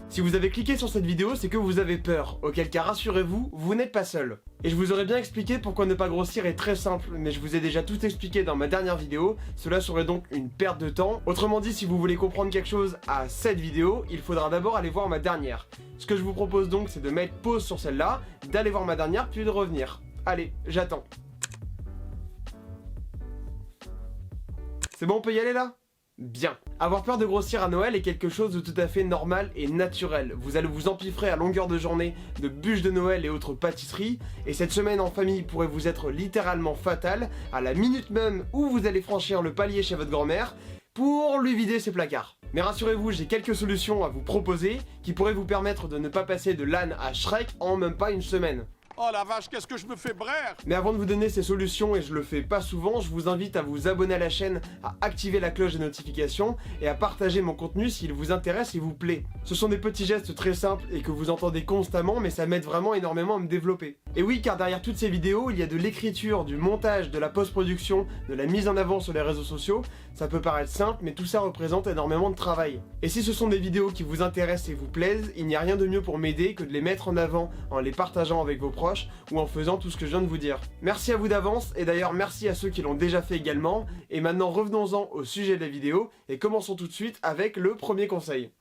Si vous avez cliqué sur cette vidéo, c'est que vous avez peur, auquel cas rassurez-vous, vous n'êtes pas seul. Et je vous aurais bien expliqué pourquoi ne pas grossir est très simple, mais je vous ai déjà tout expliqué dans ma dernière vidéo, cela serait donc une perte de temps. Autrement dit, si vous voulez comprendre quelque chose à cette vidéo, il faudra d'abord aller voir ma dernière. Ce que je vous propose donc, c'est de mettre pause sur celle-là, d'aller voir ma dernière, puis de revenir. Allez, j'attends. C'est bon, on peut y aller là ? Bien. Avoir peur de grossir à Noël est quelque chose de tout à fait normal et naturel. Vous allez vous empiffrer à longueur de journée de bûches de Noël et autres pâtisseries, et cette semaine en famille pourrait vous être littéralement fatale, à la minute même où vous allez franchir le palier chez votre grand-mère, pour lui vider ses placards. Mais rassurez-vous, j'ai quelques solutions à vous proposer, qui pourraient vous permettre de ne pas passer de l'âne à Shrek en même pas une semaine. Oh la vache, qu'est-ce que je me fais braire! Mais avant de vous donner ces solutions, et je le fais pas souvent, je vous invite à vous abonner à la chaîne, à activer la cloche des notifications et à partager mon contenu s'il vous intéresse et vous plaît. Ce sont des petits gestes très simples et que vous entendez constamment, mais ça m'aide vraiment énormément à me développer. Et oui, car derrière toutes ces vidéos, il y a de l'écriture, du montage, de la post-production, de la mise en avant sur les réseaux sociaux. Ça peut paraître simple, mais tout ça représente énormément de travail. Et si ce sont des vidéos qui vous intéressent et vous plaisent, il n'y a rien de mieux pour m'aider que de les mettre en avant en les partageant avec vos proches ou en faisant tout ce que je viens de vous dire. Merci à vous d'avance, et d'ailleurs merci à ceux qui l'ont déjà fait également. Et maintenant revenons-en au sujet de la vidéo, et commençons tout de suite avec le premier conseil.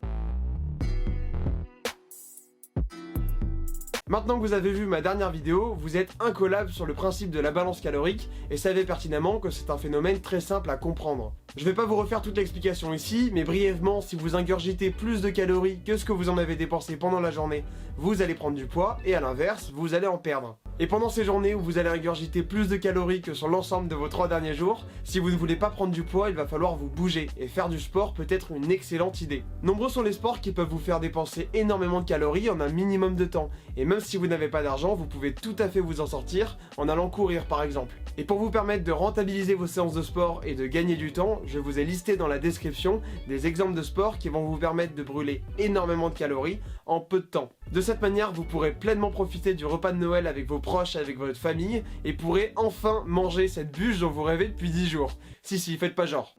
Maintenant que vous avez vu ma dernière vidéo, vous êtes incollable sur le principe de la balance calorique et savez pertinemment que c'est un phénomène très simple à comprendre. Je vais pas vous refaire toute l'explication ici, mais brièvement, si vous ingurgitez plus de calories que ce que vous en avez dépensé pendant la journée, vous allez prendre du poids, et à l'inverse, vous allez en perdre. Et pendant ces journées où vous allez ingurgiter plus de calories que sur l'ensemble de vos 3 derniers jours, si vous ne voulez pas prendre du poids, il va falloir vous bouger, et faire du sport peut être une excellente idée. Nombreux sont les sports qui peuvent vous faire dépenser énormément de calories en un minimum de temps, et même si vous n'avez pas d'argent, vous pouvez tout à fait vous en sortir en allant courir par exemple. Et pour vous permettre de rentabiliser vos séances de sport et de gagner du temps, je vous ai listé dans la description des exemples de sports qui vont vous permettre de brûler énormément de calories en peu de temps. De cette manière, vous pourrez pleinement profiter du repas de Noël avec vos proches, avec votre famille, et pourrez enfin manger cette bûche dont vous rêvez depuis 10 jours. Si, faites pas genre.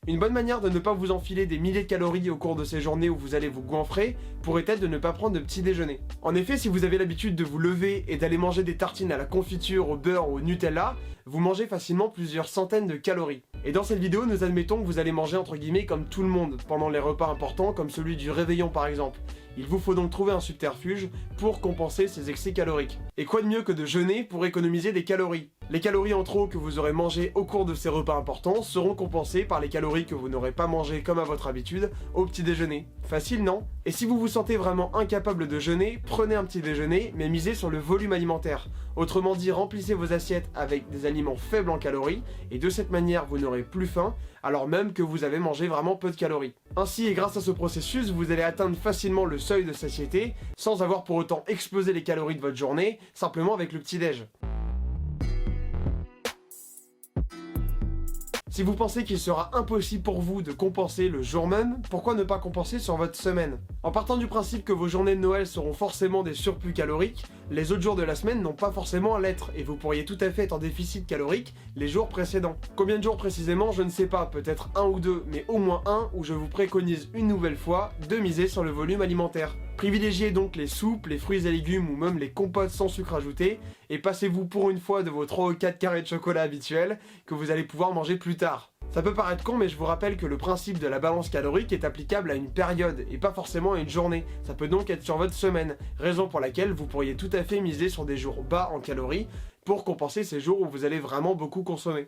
Une bonne manière de ne pas vous enfiler des milliers de calories au cours de ces journées où vous allez vous goinfrer pourrait être de ne pas prendre de petit déjeuner. En effet, si vous avez l'habitude de vous lever et d'aller manger des tartines à la confiture, au beurre ou au Nutella, vous mangez facilement plusieurs centaines de calories. Et dans cette vidéo, nous admettons que vous allez manger entre guillemets comme tout le monde, pendant les repas importants comme celui du réveillon par exemple. Il vous faut donc trouver un subterfuge pour compenser ces excès caloriques. Et quoi de mieux que de jeûner pour économiser des calories? Les calories en trop que vous aurez mangées au cours de ces repas importants seront compensées par les calories que vous n'aurez pas mangées comme à votre habitude au petit déjeuner. Facile, non? Et si vous vous sentez vraiment incapable de jeûner, prenez un petit déjeuner, mais misez sur le volume alimentaire. Autrement dit, remplissez vos assiettes avec des aliments faibles en calories, et de cette manière vous n'aurez plus faim, alors même que vous avez mangé vraiment peu de calories. Ainsi, et grâce à ce processus, vous allez atteindre facilement le seuil de satiété, sans avoir pour autant explosé les calories de votre journée, simplement avec le petit-déj. Si vous pensez qu'il sera impossible pour vous de compenser le jour même, pourquoi ne pas compenser sur votre semaine? En partant du principe que vos journées de Noël seront forcément des surplus caloriques, les autres jours de la semaine n'ont pas forcément à l'être, et vous pourriez tout à fait être en déficit calorique les jours précédents. Combien de jours précisément, je ne sais pas, peut-être 1 ou 2, mais au moins 1 où je vous préconise une nouvelle fois de miser sur le volume alimentaire. Privilégiez donc les soupes, les fruits et légumes ou même les compotes sans sucre ajouté, et passez-vous pour une fois de vos 3 ou 4 carrés de chocolat habituels que vous allez pouvoir manger plus tard. Ça peut paraître con, mais je vous rappelle que le principe de la balance calorique est applicable à une période et pas forcément à une journée. Ça peut donc être sur votre semaine, raison pour laquelle vous pourriez tout à fait miser sur des jours bas en calories pour compenser ces jours où vous allez vraiment beaucoup consommer.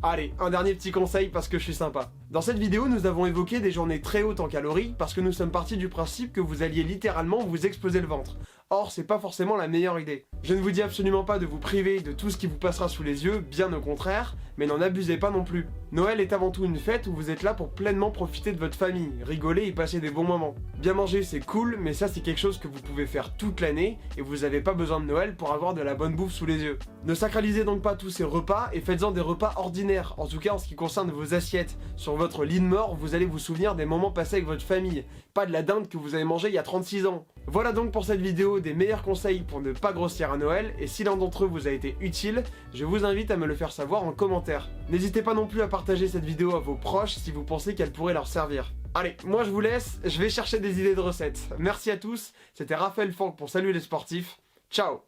Allez, un dernier petit conseil parce que je suis sympa. Dans cette vidéo, nous avons évoqué des journées très hautes en calories parce que nous sommes partis du principe que vous alliez littéralement vous exploser le ventre. Or, c'est pas forcément la meilleure idée. Je ne vous dis absolument pas de vous priver de tout ce qui vous passera sous les yeux, bien au contraire, mais n'en abusez pas non plus. Noël est avant tout une fête où vous êtes là pour pleinement profiter de votre famille, rigoler et passer des bons moments. Bien manger c'est cool, mais ça c'est quelque chose que vous pouvez faire toute l'année et vous n'avez pas besoin de Noël pour avoir de la bonne bouffe sous les yeux. Ne sacralisez donc pas tous ces repas et faites-en des repas ordinaires, en tout cas en ce qui concerne vos assiettes. Sur votre lit de mort, vous allez vous souvenir des moments passés avec votre famille, pas de la dinde que vous avez mangée il y a 36 ans. Voilà donc pour cette vidéo des meilleurs conseils pour ne pas grossir à Noël, et si l'un d'entre eux vous a été utile, je vous invite à me le faire savoir en commentaire. N'hésitez pas non plus à partager cette vidéo à vos proches si vous pensez qu'elle pourrait leur servir. Allez, moi je vous laisse, je vais chercher des idées de recettes. Merci à tous, c'était Raphaël Franck pour Salut les sportifs, ciao.